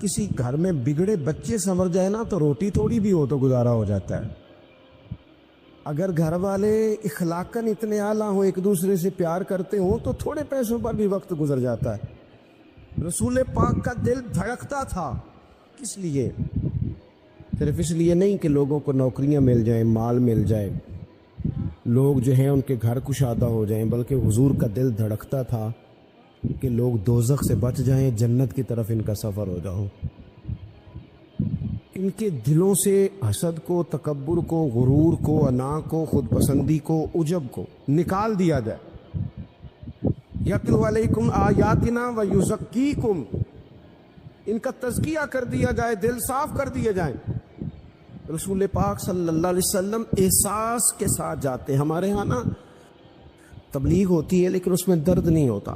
کسی گھر میں بگڑے بچے سنور جائے نا تو روٹی تھوڑی بھی ہو تو گزارا ہو جاتا ہے. اگر گھر والے اخلاقاً اتنے اعلیٰ ہوں، ایک دوسرے سے پیار کرتے ہوں، تو تھوڑے پیسوں پر بھی وقت گزر جاتا ہے. رسول پاک کا دل دھڑکتا تھا. کس لیے؟ صرف اس لیے نہیں کہ لوگوں کو نوکریاں مل جائیں، مال مل جائے، لوگ جو ہیں ان کے گھر کشادہ ہو جائیں، بلکہ حضور کا دل دھڑکتا تھا کہ لوگ دوزخ سے بچ جائیں، جنت کی طرف ان کا سفر ہو جاؤ. ان کے دلوں سے حسد کو، تکبر کو، غرور کو، انا کو، خود پسندی کو، عجب کو نکال دیا جائے. یتلو علیکم آیاتنا ویزکیکم، ان کا تزکیہ کر دیا جائے، دل صاف کر دیے جائیں. رسول پاک صلی اللہ علیہ وسلم احساس کے ساتھ جاتے ہیں. ہمارے ہاں نا تبلیغ ہوتی ہے لیکن اس میں درد نہیں ہوتا،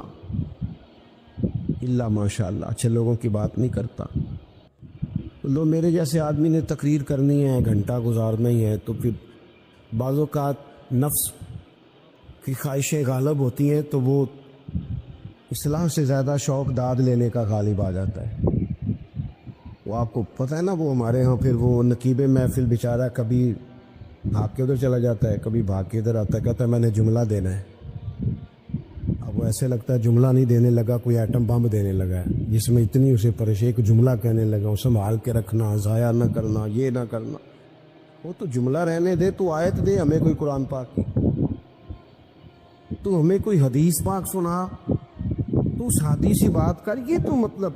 اللہ ماشاء اللہ اچھے لوگوں کی بات نہیں کرتا. لو میرے جیسے آدمی نے تقریر کرنی ہے، گھنٹہ گزارنا ہی ہے، تو پھر بعض اوقات نفس کی خواہشیں غالب ہوتی ہیں تو وہ اصلاح سے زیادہ شوق داد لینے کا غالب آ جاتا ہے. وہ آپ کو پتہ ہے نا، وہ ہمارے ہاں پھر وہ نقیب محفل بیچارہ کبھی بھاگ کے ادھر چلا جاتا ہے، کبھی بھاگ کے ادھر آتا ہے، کہتا ہے میں نے جملہ دینا ہے. اب وہ ایسے لگتا ہے جملہ نہیں دینے لگا، کوئی ایٹم بم دینے لگا ہے، جس میں اتنی اسے پریشانی، ایک جملہ کہنے لگا، اسے سنبھال کے رکھنا، ضائع نہ کرنا، یہ نہ کرنا. وہ تو جملہ رہنے دے، تو آیت دے ہمیں کوئی قرآن پاک کی، تو ہمیں کوئی حدیث پاک سنا، تو سادی سی بات کر. یہ تو مطلب،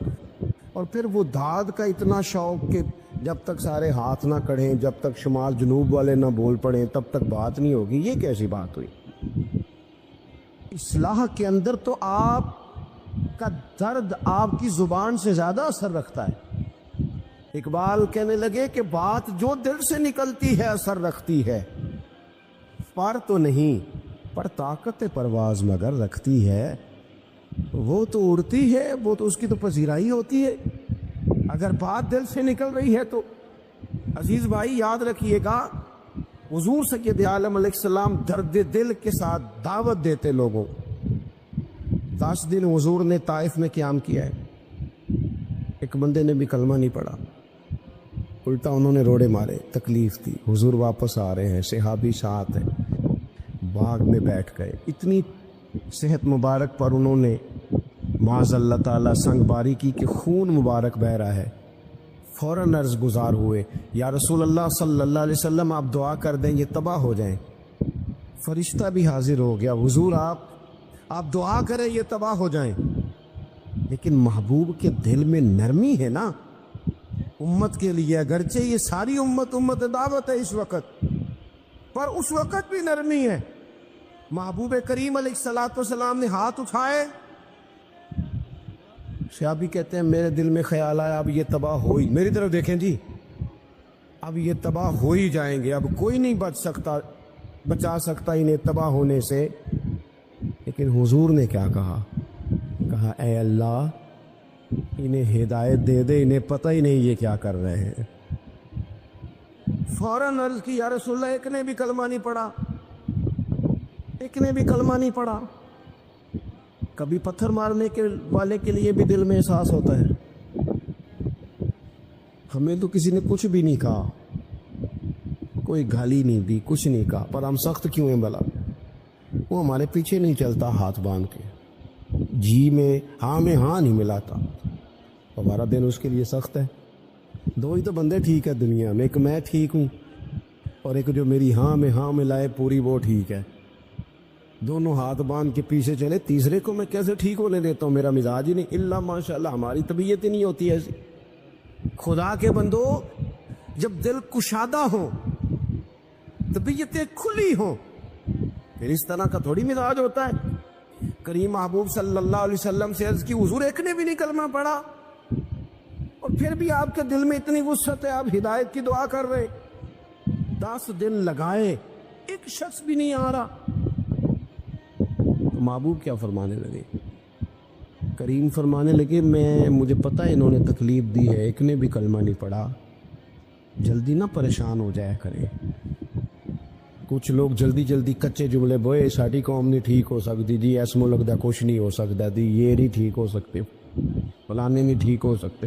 اور پھر وہ داد کا اتنا شوق کہ جب تک سارے ہاتھ نہ کڑھیں، جب تک شمال جنوب والے نہ بول پڑیں، تب تک بات نہیں ہوگی. یہ کیسی بات ہوئی؟ اصلاح کے اندر تو آپ کا درد آپ کی زبان سے زیادہ اثر رکھتا ہے. اقبال کہنے لگے کہ بات جو دل سے نکلتی ہے اثر رکھتی ہے، پر تو نہیں، پر طاقت پرواز مگر رکھتی ہے. وہ تو اڑتی ہے، وہ تو اس کی تو پذیرائی ہوتی ہے. اگر بات دل سے نکل رہی ہے تو عزیز بھائی یاد رکھیے گا، حضور سید عالم علیہ السلام درد دل کے ساتھ دعوت دیتے لوگوں. 10 دن حضور نے طائف میں قیام کیا ہے، ایک بندے نے بھی کلمہ نہیں پڑھا، الٹا انہوں نے روڑے مارے، تکلیف تھی. حضور واپس آ رہے ہیں، صحابی ساتھ ہیں، باغ میں بیٹھ گئے. اتنی صحت مبارک پر انہوں نے معاذ اللہ تعالیٰ سنگ باری کی کہ خون مبارک بہہ رہا ہے. فوراً عرض گزار ہوئے، یا رسول اللہ صلی اللہ علیہ وسلم آپ دعا کر دیں یہ تباہ ہو جائیں. فرشتہ بھی حاضر ہو گیا، حضور آپ دعا کریں یہ تباہ ہو جائیں. لیکن محبوب کے دل میں نرمی ہے نا امت کے لیے، اگرچہ یہ ساری امت دعوت ہے اس وقت، پر اس وقت بھی نرمی ہے. محبوب کریم علیہ الصلوۃ والسلام نے ہاتھ اٹھائے. صحابی کہتے ہیں میرے دل میں خیال آیا اب یہ تباہ ہوئی، میری طرف دیکھیں جی، اب یہ تباہ ہو ہی جائیں گے، اب کوئی نہیں بچا سکتا انہیں تباہ ہونے سے. لیکن حضور نے کیا کہا اے اللہ انہیں ہدایت دے دے، انہیں پتہ ہی نہیں یہ کیا کر رہے ہیں. فوراً عرض کی یا رسول اللہ ایک نے بھی کلمہ نہیں پڑھا، ایک نے بھی کلمہ نہیں پڑھا. کبھی پتھر مارنے کے والے کے لیے بھی دل میں احساس ہوتا ہے. ہمیں تو کسی نے کچھ بھی نہیں کہا، کوئی گالی نہیں دی، کچھ نہیں کہا، پر ہم سخت کیوں ہیں بھلا؟ وہ ہمارے پیچھے نہیں چلتا ہاتھ باندھ کے، جی میں ہاں نہیں ملاتا، ہمارا دن اس کے لیے سخت ہے. دو ہی تو بندے ٹھیک ہے دنیا میں، ایک میں ٹھیک ہوں اور ایک جو میری ہاں میں لائے پوری وہ ٹھیک ہے. دونوں ہاتھ باندھ کے پیچھے چلے، تیسرے کو میں کیسے ٹھیک ہونے دیتا ہوں؟ میرا مزاج ہی نہیں. اللہ ماشاءاللہ ہماری طبیعت ہی نہیں ہوتی ایسی. خدا کے بندو، جب دل کشادہ ہو، طبیعتیں کھلی ہوں، پھر اس طرح کا تھوڑی مزاج ہوتا ہے. کریم محبوب صلی اللہ علیہ وسلم سے عرض کی حضور ایک نے بھی نہیں کلمہ پڑھا، اور پھر بھی آپ کے دل میں اتنی وسعت ہے، آپ ہدایت کی دعا کر رہے. 10 دن لگائے، ایک شخص بھی نہیں آ رہا. تو محبوب کیا فرمانے لگے؟ کریم فرمانے لگے مجھے پتہ ہے انہوں نے تکلیف دی ہے، ایک نے بھی کلمہ نہیں پڑھا، جلدی نہ پریشان ہو جایا کریں. کچھ لوگ جلدی کچے جملے بوئے، ساڈی قوم نہیں ٹھیک ہو سکتی جی، اس ملک دا کچھ نہیں ہو سکتا جی، یہ نہیں ٹھیک ہو سکتے، فلانے نہیں ٹھیک ہو سکتے.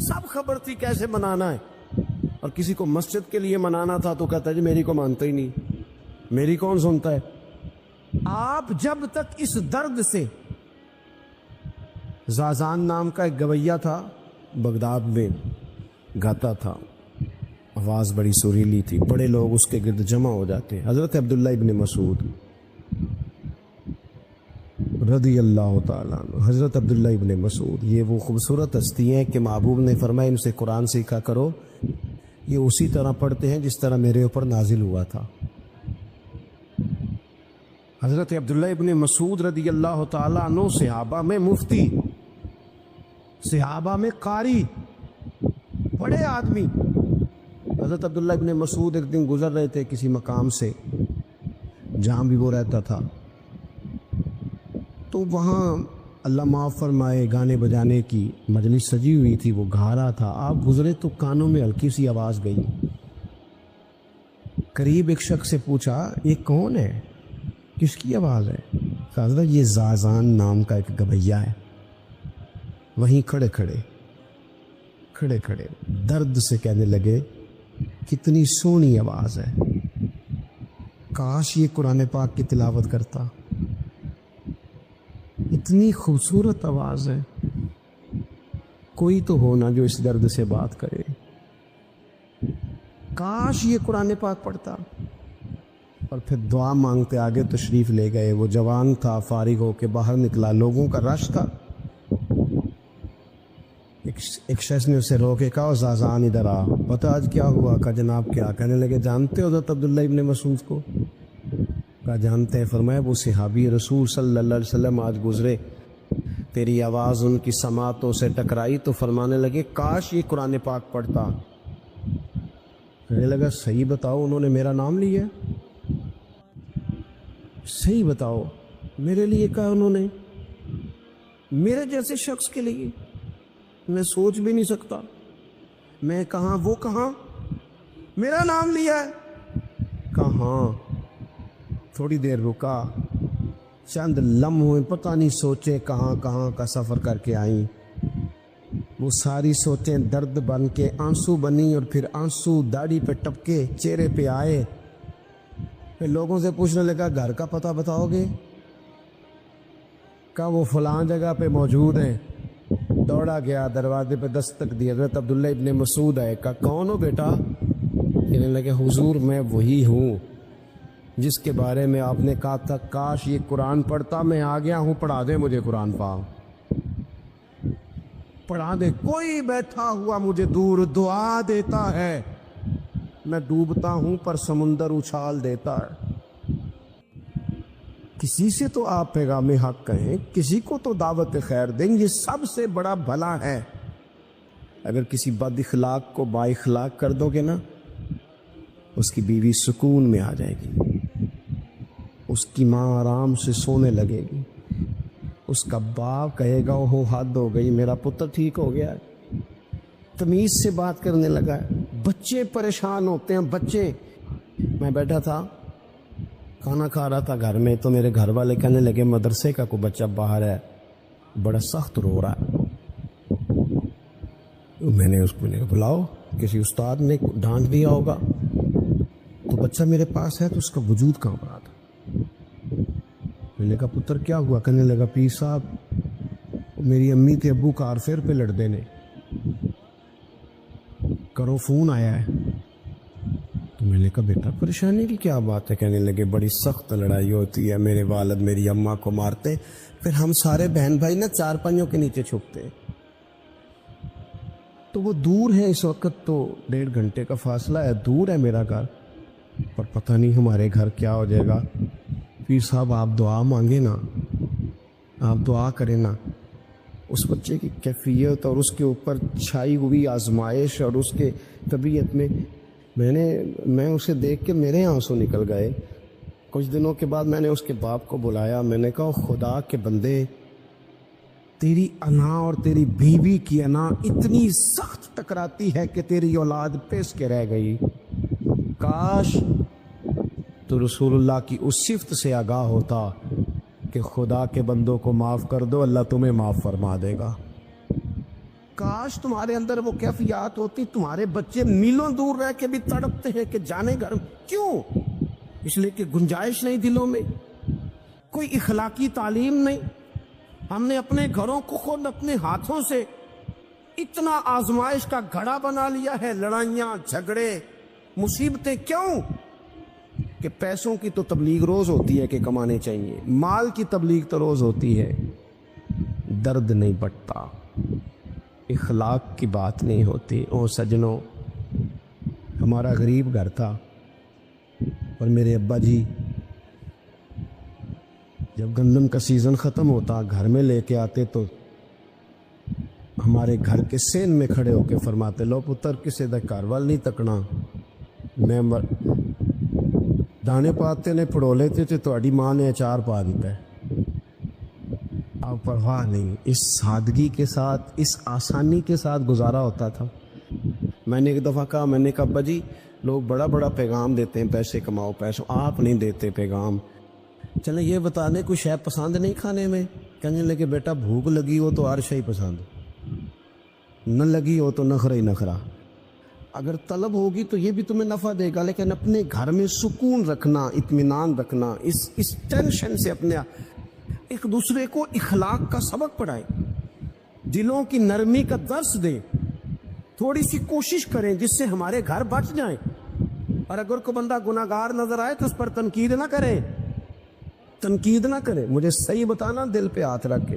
سب خبر تھی کیسے منانا ہے، اور کسی کو مسجد کے لیے منانا تھا تو کہتا ہے جی میری کو مانتا ہی نہیں، میری کون سنتا ہے۔ آپ جب تک اس درد سے، زازان نام کا ایک گویا تھا، بغداد میں گاتا تھا، آواز بڑی سریلی تھی، بڑے لوگ اس کے گرد جمع ہو جاتے، حضرت عبداللہ ابن مسعود رضی اللہ تعالیٰ عنہ، حضرت عبداللہ ابن مسعود، یہ وہ خوبصورت ہستی ہیں کہ محبوب نے فرمایا ان سے قرآن سیکھا کرو، یہ اسی طرح پڑھتے ہیں جس طرح میرے اوپر نازل ہوا تھا۔ حضرت عبداللہ ابن مسعود رضی اللہ تعالیٰ عنہ صحابہ میں مفتی، صحابہ میں قاری، بڑے آدمی۔ حضرت عبداللہ ابن مسعود ایک دن گزر رہے تھے کسی مقام سے جہاں بھی وہ رہتا تھا، تو وہاں اللہ معاف فرمائے گانے بجانے کی مجلس سجی ہوئی تھی، وہ گا رہا تھا، آپ گزرے تو کانوں میں ہلکی سی آواز گئی، قریب ایک شخص سے پوچھا یہ کون ہے، کس کی آواز ہے؟ حضرت یہ زازان نام کا ایک گویا ہے۔ وہیں کھڑے کھڑے درد سے کہنے لگے کتنی سونی آواز ہے، کاش یہ قرآن پاک کی تلاوت کرتا، اتنی خوبصورت آواز ہے، کوئی تو ہونا جو اس درد سے بات کرے، کاش یہ قرآن پاک پڑھتا۔ اور پھر دعا مانگتے آگے تشریف لے گئے۔ وہ جوان تھا، فارغ ہو کے باہر نکلا، لوگوں کا رش تھا، ایک شخص نے اسے روکے، کہا زازان ادھر آ، پتہ آج کیا ہوا؟ کہا جناب کیا؟ کہنے لگے جانتے ہو حضرت عبداللہ ابن مسعود کو؟ کہا جانتے ہیں۔ فرمایا وہ صحابی رسول صلی اللہ علیہ وسلم آج گزرے، تیری آواز ان کی سماعتوں سے ٹکرائی تو فرمانے لگے کاش یہ قرآن پاک پڑھتا۔ کہنے لگا صحیح بتاؤ انہوں نے میرا نام لیا؟ صحیح بتاؤ میرے لیے کہا انہوں نے؟ میرے جیسے شخص کے لیے میں سوچ بھی نہیں سکتا، میں کہاں وہ کہاں، میرا نام لیا ہے؟ کہاں؟ تھوڑی دیر رکا، چند لمحے پتہ نہیں سوچے کہاں کہاں کا سفر کر کے آئیں، وہ ساری سوچیں درد بن کے آنسو بنی، اور پھر آنسو داڑھی پہ ٹپکے چہرے پہ آئے۔ پھر لوگوں سے پوچھنے لگا گھر کا پتہ بتاؤ گے؟ کہا وہ فلاں جگہ پہ موجود ہیں۔ دوڑا گیا، دروازے پہ دستک دی، حضرت عبداللہ ابن مسعود آئے، کہا کون ہو بیٹا؟ کہنے لگے حضور میں وہی ہوں جس کے بارے میں آپ نے کہا تھا کاش یہ قرآن پڑھتا، میں آ گیا ہوں، پڑھا دے مجھے قرآن پاک، پڑھا دے۔ کوئی بیٹھا ہوا مجھے دور دعا دیتا ہے، میں ڈوبتا ہوں پر سمندر اچھال دیتا ہے۔ کسی سے تو آپ پیغام حق کہیں، کسی کو تو دعوت خیر دیں، یہ سب سے بڑا بھلا ہے۔ اگر کسی بد اخلاق کو با اخلاق کر دو گے نا، اس کی بیوی سکون میں آ جائے گی، اس کی ماں آرام سے سونے لگے گی، اس کا باپ کہے گا وہ حد ہو گئی، میرا پتر ٹھیک ہو گیا ہے، تمیز سے بات کرنے لگا ہے۔ بچے پریشان ہوتے ہیں، بچے۔ میں بیٹھا تھا کھانا کھا رہا تھا گھر میں، تو میرے گھر والے کہنے لگے مدرسے کا کوئی بچہ باہر ہے، بڑا سخت رو رہا ہے۔ میں نے اس کو بلاؤ، کسی استاد نے ڈانٹ دیا ہوگا، تو بچہ میرے پاس ہے تو اس کا وجود کہاں پڑا تھا۔ میں نے کہا پتر کیا ہوا؟ کہنے لگا پیر صاحب میری امی تے ابو کار فیر پہ لڑ دینے، کرو فون آیا ہے۔ تو میں نے کہا بیٹا پریشانی کی کیا بات ہے؟ کہنے لگے بڑی سخت لڑائی ہوتی ہے، میرے والد میری اماں کو مارتے، پھر ہم سارے بہن بھائی نا چارپائیوں کے نیچے چھپتے، تو وہ دور ہے اس وقت، تو 1.5 گھنٹے کا فاصلہ ہے، دور ہے میرا گھر، پر پتہ نہیں ہمارے گھر کیا ہو جائے گا۔ پیر صاحب آپ دعا مانگے نا، آپ دعا کریں نا، اس بچے کی کیفیت اور اس کے اوپر چھائی ہوئی آزمائش اور اس کے طبیعت میں اسے دیکھ کے میرے آنسو نکل گئے۔ کچھ دنوں کے بعد میں نے اس کے باپ کو بلایا، میں نے کہا خدا کے بندے، تیری انا اور تیری بیوی کی انا اتنی سخت ٹکراتی ہے کہ تیری اولاد پیس کے رہ گئی، کاش تو رسول اللہ کی اس صفت سے آگاہ ہوتا کہ خدا کے بندوں کو معاف کر دو، اللہ تمہیں معاف فرما دے گا۔ کاش تمہارے اندر وہ کیفیات ہوتی، تمہارے بچے میلوں دور رہ کے بھی تڑپتے ہیں کہ جانے گھر. کیوں؟ اس لیے کہ گنجائش نہیں دلوں میں، کوئی اخلاقی تعلیم نہیں. ہم نے اپنے گھروں کو خود اپنے ہاتھوں سے اتنا آزمائش کا گھڑا بنا لیا ہے. لڑائیاں، جھگڑے، مصیبتیں. کیوں؟ کہ پیسوں کی تو تبلیغ روز ہوتی ہے کہ کمانے چاہیے، مال کی تبلیغ تو روز ہوتی ہے، درد نہیں بٹتا، اخلاق کی بات نہیں ہوتی. او سجنوں، ہمارا غریب گھر تھا اور میرے ابا جی جب گندم کا سیزن ختم ہوتا گھر میں لے کے آتے تو ہمارے گھر کے سین میں کھڑے ہو کے فرماتے، لو پتر کسے دا گھر وال نہیں تکنا، میں دانے پاتے نے پڑو لیتے تھے، تہاڈی ماں نے اچار پا دیتا ہے. اب پرواہ نہیں، اس سادگی کے ساتھ، اس آسانی کے ساتھ گزارا ہوتا تھا. میں نے ایک دفعہ کہا، میں نے کہا ابا جی لوگ بڑا بڑا پیغام دیتے ہیں، پیسے کماؤ پیسوں، آپ نہیں دیتے پیغام. چلیں یہ بتا دیں کوئی شے پسند نہیں کھانے میں؟ کہنے لگے بیٹا بھوک لگی ہو تو ہر شے پسند، نہ لگی ہو تو نخرا ہی نخرا. اگر طلب ہوگی تو یہ بھی تمہیں نفع دے گا، لیکن اپنے گھر میں سکون رکھنا، اطمینان رکھنا، اس ٹینشن سے اپنے ایک دوسرے کو اخلاق کا سبق پڑھائیں، دلوں کی نرمی کا درس دیں، تھوڑی سی کوشش کریں جس سے ہمارے گھر بچ جائیں. اور اگر کوئی بندہ گناہگار نظر آئے تو اس پر تنقید نہ کریں، تنقید نہ کریں، مجھے صحیح بتانا دل پہ ہاتھ رکھ کے.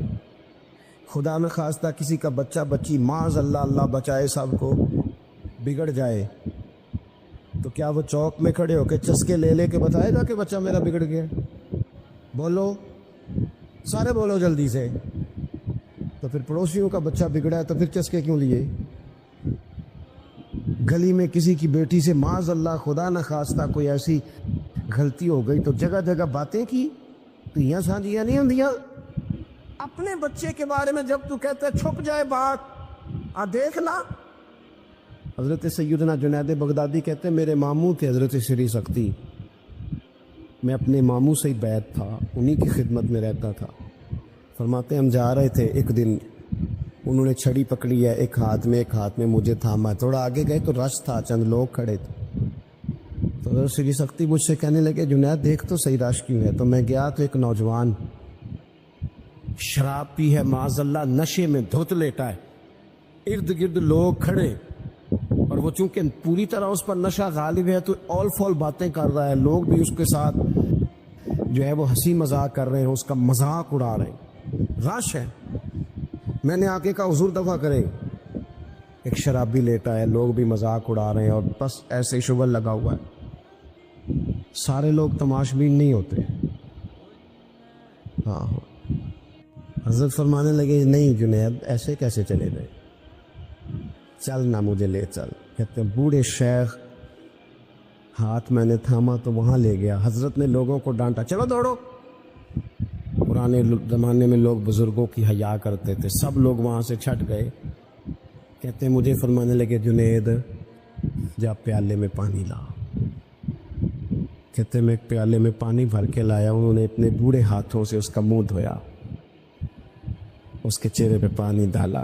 خدا میں خواستہ کسی کا بچہ بچی معاذ اللہ، اللہ بچائے سب کو، بگڑ جائے تو کیا وہ چوک میں کھڑے ہو کے چسکے لے لے کے بتائے گا کہ بچہ میرا بگڑ گیا؟ بولو سارے، بولو جلدی سے. تو پھر پڑوسیوں کا بچہ بگڑا ہے تو پھر چسکے کیوں لیے؟ گلی میں کسی کی بیٹی سے معاذ اللہ خدا نہ خواستہ کوئی ایسی غلطی ہو گئی تو جگہ جگہ باتیں کی، تو یہاں سانجیاں نہیں ہوندیاں. اپنے بچے کے بارے میں جب تو کہتا ہے چھپ جائے بات، دیکھ لا. حضرت سیدنا جنید بغدادی کہتے ہیں میرے ماموں تھے حضرت شری سختی، میں اپنے ماموں سے ہی بیعت تھا، انہی کی خدمت میں رہتا تھا. فرماتے ہیں ہم جا رہے تھے، ایک دن انہوں نے چھڑی پکڑی ہے، ایک ہاتھ میں مجھے تھاما. تھوڑا آگے گئے تو رش تھا، چند لوگ کھڑے تھے. تو حضرت شری سختی مجھ سے کہنے لگے جنید دیکھ تو صحیح رش کیوں ہے. تو میں گیا تو ایک نوجوان شراب پی ہے، معاذ اللہ نشے میں دھت لیٹا ہے، ارد گرد لوگ کھڑے، اور وہ چونکہ پوری طرح اس پر نشہ غالب ہے تو اول فول باتیں کر رہا ہے، لوگ بھی اس کے ساتھ جو ہے وہ ہنسی مذاق کر رہے ہیں، اس کا مذاق اڑا رہے ہیں، رش ہے. میں نے آ کے کہا حضور دفع کریں، ایک شرابی لیٹا ہے، لوگ بھی مذاق اڑا رہے ہیں اور بس ایسے ہی شغل لگا ہوا ہے. سارے لوگ تماش بین نہیں ہوتے. ہاں حضرت فرمانے لگے نہیں جنید ایسے کیسے چلے گئے، چل نہ مجھے لے چل. کہتے ہیں بوڑھے شیخ، ہاتھ میں نے تھاما تو وہاں لے گیا. حضرت نے لوگوں کو ڈانٹا، چلو دوڑو. پرانے زمانے میں لوگ بزرگوں کی حیا کرتے تھے، سب لوگ وہاں سے چھٹ گئے. کہتے ہیں مجھے فرمانے لگے جنید جا پیالے میں پانی لا. کہتے ہیں میں ایک پیالے میں پانی بھر کے لایا. انہوں نے اپنے بوڑھے ہاتھوں سے اس کا منہ دھویا، اس کے چہرے پہ پانی ڈالا،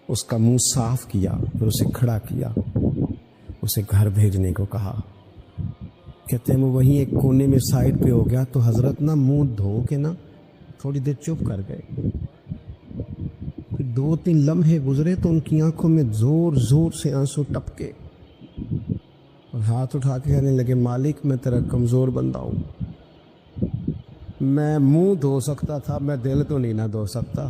اس کا منہ صاف کیا، پھر اسے کھڑا کیا، اسے گھر بھیجنے کو کہا. کہتے ہیں وہ وہیں ایک کونے میں سائڈ پہ ہو گیا تو حضرت نا منہ دھو کے نا تھوڑی دیر چپ کر گئے. پھر 2-3 لمحے گزرے تو ان کی آنکھوں میں زور زور سے آنسو ٹپکے اور ہاتھ اٹھا کے کہنے لگے مالک میں تیرا کمزور بندہ ہوں، میں منہ دھو سکتا تھا، میں دل تو نہیں نہ دھو سکتا.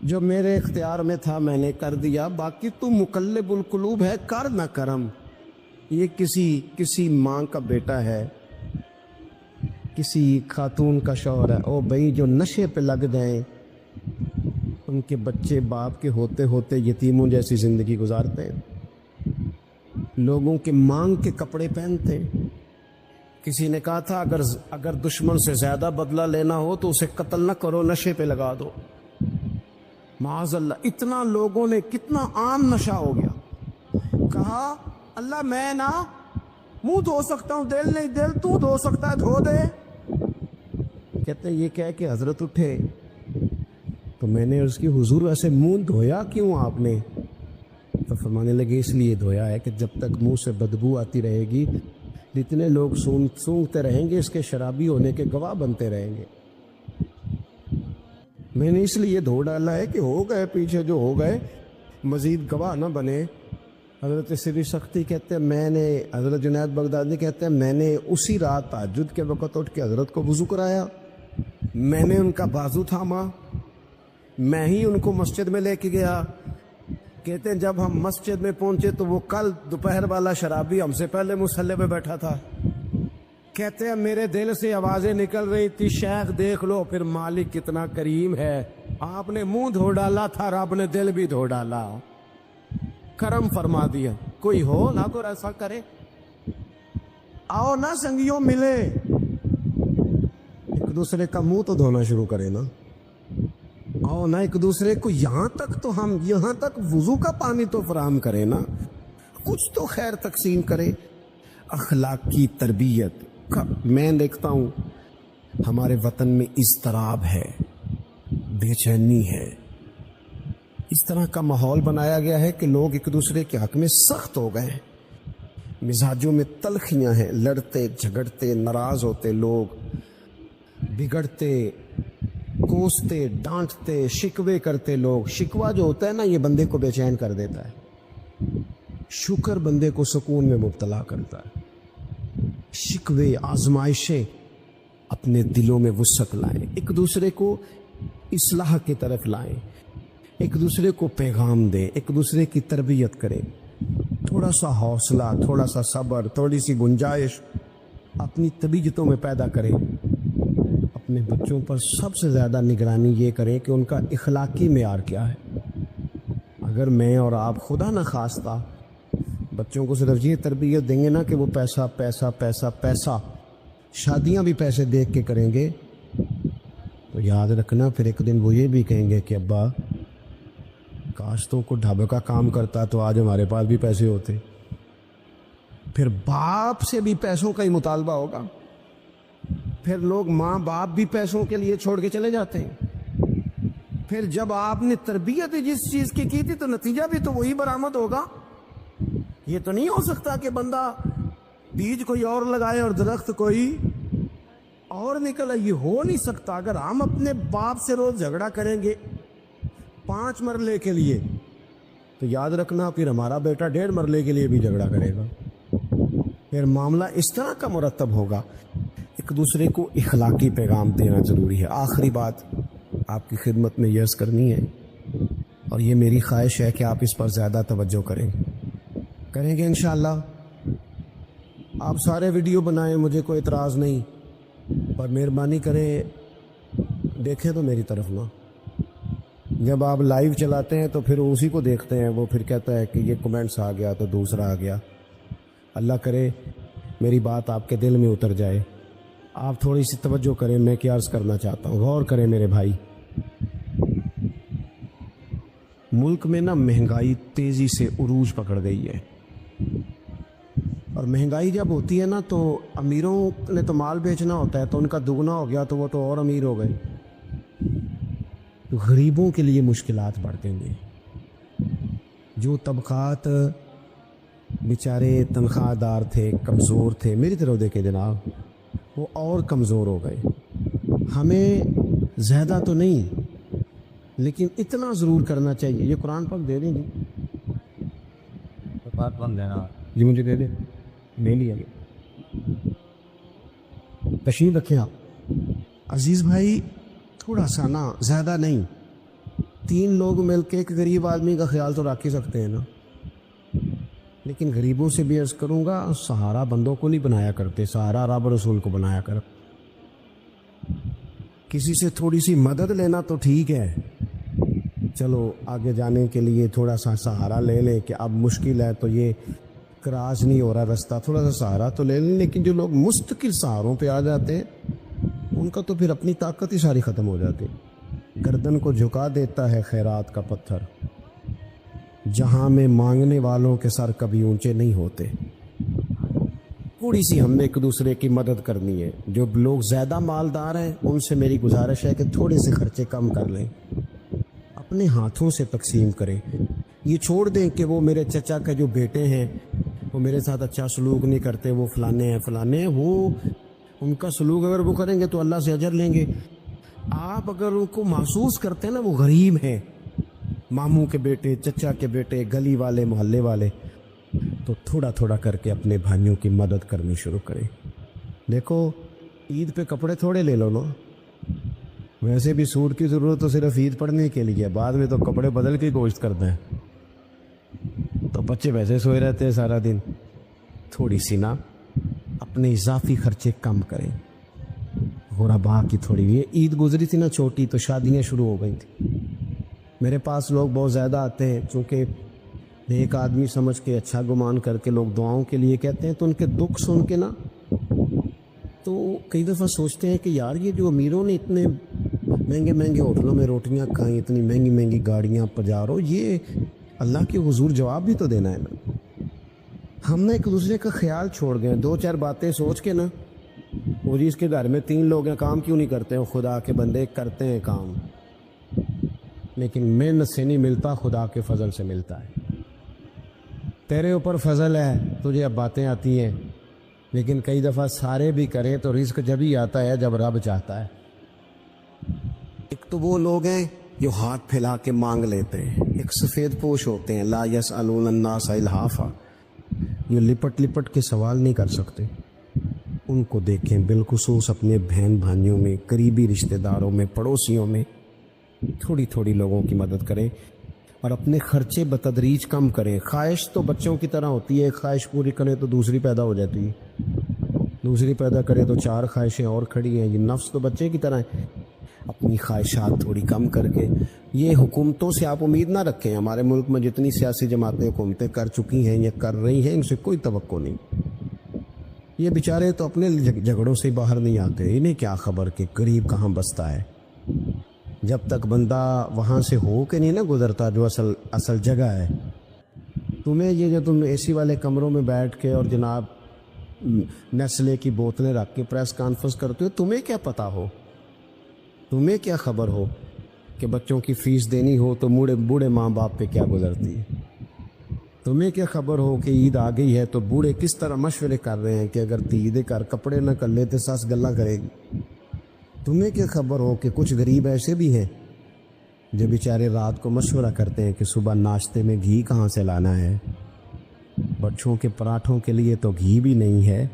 جو میرے اختیار میں تھا میں نے کر دیا، باقی تو مقلب القلوب ہے، کر نہ کرم. یہ کسی ماں کا بیٹا ہے، کسی خاتون کا شوہر ہے، او بھائی جو نشے پہ لگ جائیں ان کے بچے باپ کے ہوتے ہوتے یتیموں جیسی زندگی گزارتے ہیں، لوگوں کے مانگ کے کپڑے پہنتے ہیں. کسی نے کہا تھا اگر دشمن سے زیادہ بدلہ لینا ہو تو اسے قتل نہ کرو، نشے پہ لگا دو. معاذ اللہ اتنا لوگوں نے، کتنا عام نشہ ہو گیا. کہا اللہ میں نا منہ دھو سکتا ہوں، دل نہیں، دل تو دھو سکتا ہے، دھو دے. کہتے ہیں یہ کہہ کے حضرت اٹھے تو میں نے اس کی حضور ویسے منہ دھویا کیوں آپ نے؟ تو فرمانے لگے اس لیے دھویا ہے کہ جب تک منہ سے بدبو آتی رہے گی جتنے لوگ سونگتے رہیں گے اس کے شرابی ہونے کے گواہ بنتے رہیں گے. میں نے اس لیے دھو ڈالا ہے کہ ہو گئے پیچھے جو ہو گئے مزید گواہ نہ بنے. حضرت سری سختی کہتے ہیں میں نے، حضرت جنید بغدادی کہتے ہیں میں نے اسی رات تہجد کے وقت اٹھ کے حضرت کو وضو کرایا، میں نے ان کا بازو تھاما، میں ہی ان کو مسجد میں لے کے گیا. کہتے ہیں جب ہم مسجد میں پہنچے تو وہ کل دوپہر والا شرابی ہم سے پہلے مصلی پہ بیٹھا تھا. کہتے ہیں میرے دل سے آوازیں نکل رہی تھی شیخ دیکھ لو پھر مالک کتنا کریم ہے، آپ نے منہ دھو ڈالا تھا رب نے دل بھی دھو ڈالا، کرم فرما دیا. کوئی ہو نہ تو ایسا کرے. آؤ نہ سنگیوں ملے، ایک دوسرے کا منہ تو دھونا شروع کرے نا. آؤ نہ ایک دوسرے کو یہاں تک وضو کا پانی تو فراہم کرے نا، کچھ تو خیر تقسیم کرے. اخلاق کی تربیت کا میں دیکھتا ہوں ہمارے وطن میں اضطراب ہے، بے چینی ہے، اس طرح کا ماحول بنایا گیا ہے کہ لوگ ایک دوسرے کے حق میں سخت ہو گئے ہیں، مزاجوں میں تلخیاں ہیں، لڑتے جھگڑتے ناراض ہوتے لوگ، بگڑتے کوستے ڈانٹتے شکوے کرتے لوگ. شکوہ جو ہوتا ہے نا یہ بندے کو بے چین کر دیتا ہے، شکر بندے کو سکون میں مبتلا کرتا ہے. شکوے آزمائشیں اپنے دلوں میں وسعت لائیں، ایک دوسرے کو اصلاح کی طرف لائیں، ایک دوسرے کو پیغام دیں، ایک دوسرے کی تربیت کریں. تھوڑا سا حوصلہ، تھوڑا سا صبر، تھوڑی سی گنجائش اپنی طبیعتوں میں پیدا کریں. اپنے بچوں پر سب سے زیادہ نگرانی یہ کریں کہ ان کا اخلاقی معیار کیا ہے. اگر میں اور آپ خدا نہ خواستہ بچوں کو صرف یہ تربیت دیں گے نا کہ وہ پیسہ پیسہ پیسہ پیسہ، شادیاں بھی پیسے دیکھ کے کریں گے، تو یاد رکھنا پھر ایک دن وہ یہ بھی کہیں گے کہ ابا کاش تو کو ڈھابے کا کام کرتا تو آج ہمارے پاس بھی پیسے ہوتے. پھر باپ سے بھی پیسوں کا ہی مطالبہ ہوگا، پھر لوگ ماں باپ بھی پیسوں کے لیے چھوڑ کے چلے جاتے ہیں. پھر جب آپ نے تربیت جس چیز کی تھی تو نتیجہ بھی تو وہی برآمد ہوگا. یہ تو نہیں ہو سکتا کہ بندہ بیج کوئی اور لگائے اور درخت کوئی اور نکلے، یہ ہو نہیں سکتا. اگر ہم اپنے باپ سے روز جھگڑا کریں گے 5 مرلے کے لیے تو یاد رکھنا پھر ہمارا بیٹا 1.5 مرلے کے لیے بھی جھگڑا کرے گا. پھر معاملہ اس طرح کا مرتب ہوگا. ایک دوسرے کو اخلاقی پیغام دینا ضروری ہے. آخری بات آپ کی خدمت میں یہ عرض کرنی ہے اور یہ میری خواہش ہے کہ آپ اس پر زیادہ توجہ کریں گے انشاءاللہ. آپ سارے ویڈیو بنائیں، مجھے کوئی اعتراض نہیں، پر مہربانی کریں دیکھیں تو میری طرف نا. جب آپ لائیو چلاتے ہیں تو پھر اسی کو دیکھتے ہیں، وہ پھر کہتا ہے کہ یہ کمنٹس آ گیا تو دوسرا آ گیا. اللہ کرے میری بات آپ کے دل میں اتر جائے. آپ تھوڑی سی توجہ کریں، میں کیا عرض کرنا چاہتا ہوں، غور کریں میرے بھائی. ملک میں نا مہنگائی تیزی سے عروج پکڑ گئی ہے، اور مہنگائی جب ہوتی ہے نا تو امیروں نے تو مال بیچنا ہوتا ہے تو ان کا دگنا ہو گیا تو وہ تو اور امیر ہو گئے. غریبوں کے لیے مشکلات بڑھتے ہیں. جو طبقات بیچارے تنخواہ دار تھے، کمزور تھے، میری طرف دیکھیں جناب، وہ اور کمزور ہو گئے. ہمیں زیادہ تو نہیں لیکن اتنا ضرور کرنا چاہیے. یہ قرآن پاک دے دیں گے، دینا جی مجھے دے دیں، نہیں لیا تشریف رکھیں آپ. عزیز بھائی تھوڑا سا نا، زیادہ نہیں، 3 لوگ مل کے ایک غریب آدمی کا خیال تو رکھ ہی سکتے ہیں نا. لیکن غریبوں سے بھی عرض کروں گا، سہارا بندوں کو نہیں بنایا کرتے، سہارا رب رسول کو بنایا کر. کسی سے تھوڑی سی مدد لینا تو ٹھیک ہے، چلو آگے جانے کے لیے تھوڑا سا سہارا لے لیں کہ اب مشکل ہے تو یہ کراس نہیں ہو رہا رستہ، تھوڑا سا سہارا تو لے لیں. لیکن جو لوگ مستقل سہاروں پہ آ جاتے ہیں ان کا تو پھر اپنی طاقت ہی ساری ختم ہو جاتی. گردن کو جھکا دیتا ہے خیرات کا پتھر، جہاں میں مانگنے والوں کے سر کبھی اونچے نہیں ہوتے. تھوڑی سی ہم نے ایک دوسرے کی مدد کرنی ہے. جو لوگ زیادہ مالدار ہیں ان سے میری گزارش ہے کہ تھوڑے سے خرچے کم کر لیں. اپنے ہاتھوں سے تقسیم کریں. یہ چھوڑ دیں کہ وہ میرے چچا کے جو بیٹے ہیں وہ میرے ساتھ اچھا سلوک نہیں کرتے، وہ فلانے ہیں، وہ ان کا سلوک اگر وہ کریں گے تو اللہ سے اجر لیں گے. آپ اگر ان کو محسوس کرتے ہیں نا وہ غریب ہیں، ماموں کے بیٹے، چچا کے بیٹے، گلی والے، محلے والے، تو تھوڑا تھوڑا کر کے اپنے بھائیوں کی مدد کرنی شروع کریں. دیکھو عید پہ کپڑے تھوڑے لے لو نا، ویسے بھی سوٹ کی ضرورت تو صرف عید پڑھنے کے لیے، بعد میں تو کپڑے بدل کے گوشت کرتے ہیں، تو بچے ویسے سوئے رہتے ہیں سارا دن. تھوڑی سی نا اپنے اضافی خرچے کم کریں. غربا کی تھوڑی، یہ عید گزری تھی نا چھوٹی تو شادیاں شروع ہو گئی تھیں. میرے پاس لوگ بہت زیادہ آتے ہیں، چونکہ ایک آدمی سمجھ کے اچھا گمان کر کے لوگ دعاؤں کے لیے کہتے ہیں، تو ان کے دکھ سن کے نا تو کئی دفعہ سوچتے ہیں کہ یار یہ جو امیروں نے اتنے مہنگے مہنگے ہوٹلوں میں روٹیاں کھائیں، اتنی مہنگی مہنگی گاڑیاں پجارو، یہ اللہ کے حضور جواب بھی تو دینا ہے نا. ہم نے ایک دوسرے کا خیال چھوڑ گئے، دو چار باتیں سوچ کے نا، وہ جس کے گھر میں 3 لوگ ہیں کام کیوں نہیں کرتے ہیں؟ خدا کے بندے کرتے ہیں کام، لیکن محنت سے نہیں ملتا، خدا کے فضل سے ملتا ہے. تیرے اوپر فضل ہے، تجھے اب باتیں آتی ہیں، لیکن کئی دفعہ سارے بھی کریں تو رزق جب ہی آتا ہے جب رب چاہتا ہے. ایک تو وہ لوگ ہیں جو ہاتھ پھیلا کے مانگ لیتے ہیں، ایک سفید پوش ہوتے ہیں، لا یسألون الناس الحافا، یہ لپٹ لپٹ کے سوال نہیں کر سکتے. ان کو دیکھیں، بالخصوص اپنے بہن بھائیوں میں، قریبی رشتہ داروں میں، پڑوسیوں میں تھوڑی تھوڑی لوگوں کی مدد کریں اور اپنے خرچے بتدریج کم کریں. خواہش تو بچوں کی طرح ہوتی ہے، ایک خواہش پوری کریں تو دوسری پیدا ہو جاتی ہے، دوسری پیدا کرے تو 4 خواہشیں اور کھڑی ہیں. یہ نفس تو بچے کی طرح ہے. اپنی خواہشات تھوڑی کم کر کے، یہ حکومتوں سے آپ امید نہ رکھیں. ہمارے ملک میں جتنی سیاسی جماعتیں حکومتیں کر چکی ہیں یا کر رہی ہیں، ان سے کوئی توقع نہیں. یہ بیچارے تو اپنے جھگڑوں سے باہر نہیں آتے، انہیں کیا خبر کہ غریب کہاں بستا ہے. جب تک بندہ وہاں سے ہو کے نہیں نا گزرتا جو اصل جگہ ہے. تمہیں یہ جو تم اے سی والے کمروں میں بیٹھ کے اور جناب نیسلے کی بوتلیں رکھ کے پریس کانفرنس کرتے ہو، تمہیں کیا پتا ہو، تمہیں کیا خبر ہو کہ بچوں کی فیس دینی ہو تو بوڑھے ماں باپ پہ کیا گزرتی ہے. تمہیں کیا خبر ہو کہ عید آ گئی ہے تو بوڑھے کس طرح مشورے کر رہے ہیں کہ اگر عید کر کپڑے نہ کر لیتے ساس گلا کرے گی. تمہیں کیا خبر ہو کہ کچھ غریب ایسے بھی ہیں جو بیچارے رات کو مشورہ کرتے ہیں کہ صبح ناشتے میں گھی کہاں سے لانا ہے، بچوں کے پراٹھوں کے لیے تو گھی بھی نہیں ہے،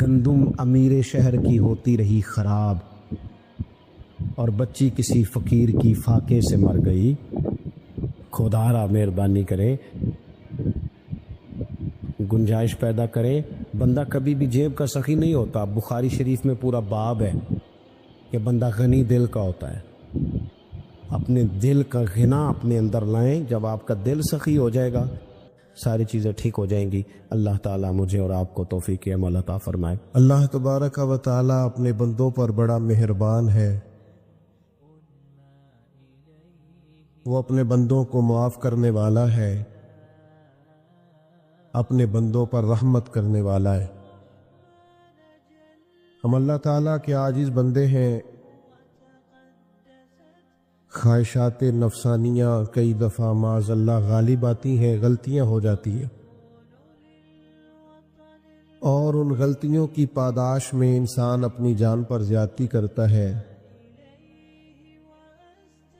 گندم امیر شہر کی ہوتی رہی خراب اور بچی کسی فقیر کی فاقے سے مر گئی. خدا را مہربانی کرے، گنجائش پیدا کرے. بندہ کبھی بھی جیب کا سخی نہیں ہوتا. بخاری شریف میں پورا باب ہے کہ بندہ غنی دل کا ہوتا ہے. اپنے دل کا غنا اپنے اندر لائیں. جب آپ کا دل سخی ہو جائے گا ساری چیزیں ٹھیک ہو جائیں گی. اللہ تعالیٰ مجھے اور آپ کو توفیق عمل عطا فرمائے. اللہ تبارک و تعالیٰ اپنے بندوں پر بڑا مہربان ہے. وہ اپنے بندوں کو معاف کرنے والا ہے، اپنے بندوں پر رحمت کرنے والا ہے. ہم اللہ تعالیٰ کے عاجز بندے ہیں. خواہشات نفسانیہ کئی دفعہ معاذ اللہ غالب آتی ہیں، غلطیاں ہو جاتی ہیں، اور ان غلطیوں کی پاداش میں انسان اپنی جان پر زیادتی کرتا ہے.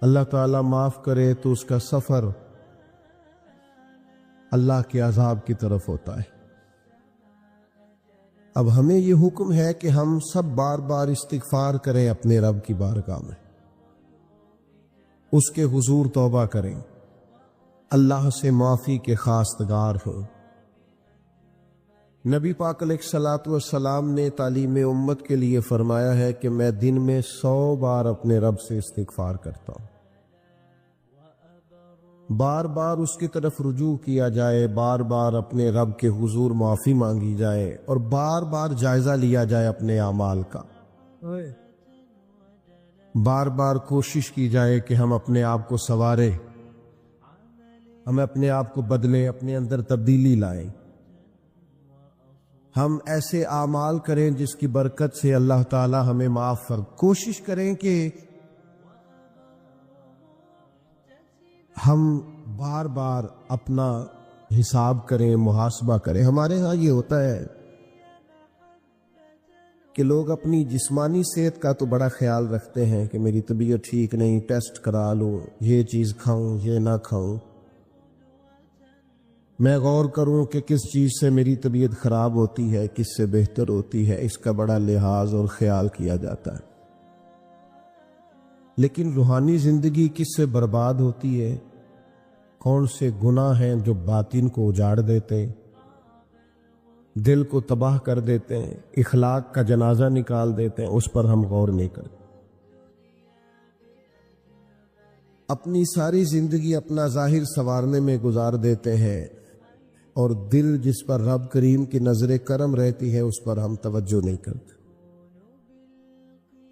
اللہ تعالیٰ معاف کرے تو اس کا سفر اللہ کے عذاب کی طرف ہوتا ہے. اب ہمیں یہ حکم ہے کہ ہم سب بار بار استغفار کریں اپنے رب کی بارگاہ میں، اس کے حضور توبہ کریں، اللہ سے معافی کے خواستگار ہوں. نبی پاک علیہ الصلوۃ والسلام نے تعلیم امت کے لیے فرمایا ہے کہ میں دن میں 100 بار اپنے رب سے استغفار کرتا ہوں. بار بار اس کی طرف رجوع کیا جائے، بار بار اپنے رب کے حضور معافی مانگی جائے، اور بار بار جائزہ لیا جائے اپنے اعمال کا. بار بار کوشش کی جائے کہ ہم اپنے آپ کو سنواریں، ہم اپنے آپ کو بدلیں، اپنے اندر تبدیلی لائیں. ہم ایسے اعمال کریں جس کی برکت سے اللہ تعالی ہمیں معاف فرمائے. کوشش کریں کہ ہم بار بار اپنا حساب کریں، محاسبہ کریں. ہمارے ہاں یہ ہوتا ہے کہ لوگ اپنی جسمانی صحت کا تو بڑا خیال رکھتے ہیں کہ میری طبیعت ٹھیک نہیں، ٹیسٹ کرا لوں، یہ چیز کھاؤں، یہ نہ کھاؤں، میں غور کروں کہ کس چیز سے میری طبیعت خراب ہوتی ہے، کس سے بہتر ہوتی ہے. اس کا بڑا لحاظ اور خیال کیا جاتا ہے. لیکن روحانی زندگی کس سے برباد ہوتی ہے؟ کون سے گناہ ہیں جو باطن کو اجاڑ دیتے ہیں، دل کو تباہ کر دیتے ہیں، اخلاق کا جنازہ نکال دیتے ہیں، اس پر ہم غور نہیں کرتے. اپنی ساری زندگی اپنا ظاہر سنوارنے میں گزار دیتے ہیں اور دل جس پر رب کریم کی نظر کرم رہتی ہے اس پر ہم توجہ نہیں کرتے.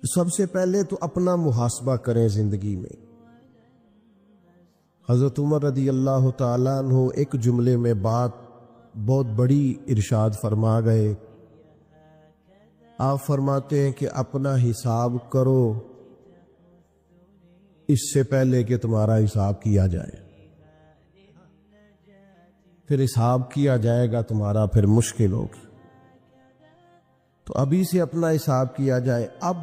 سب سے پہلے تو اپنا محاسبہ کریں زندگی میں. حضرت عمر رضی اللہ تعالیٰ عنہ ایک جملے میں بات بہت بڑی ارشاد فرما گئے. آپ فرماتے ہیں کہ اپنا حساب کرو اس سے پہلے کہ تمہارا حساب کیا جائے. پھر حساب کیا جائے گا تمہارا، پھر مشکل ہوگی. تو ابھی سے اپنا حساب کیا جائے. اب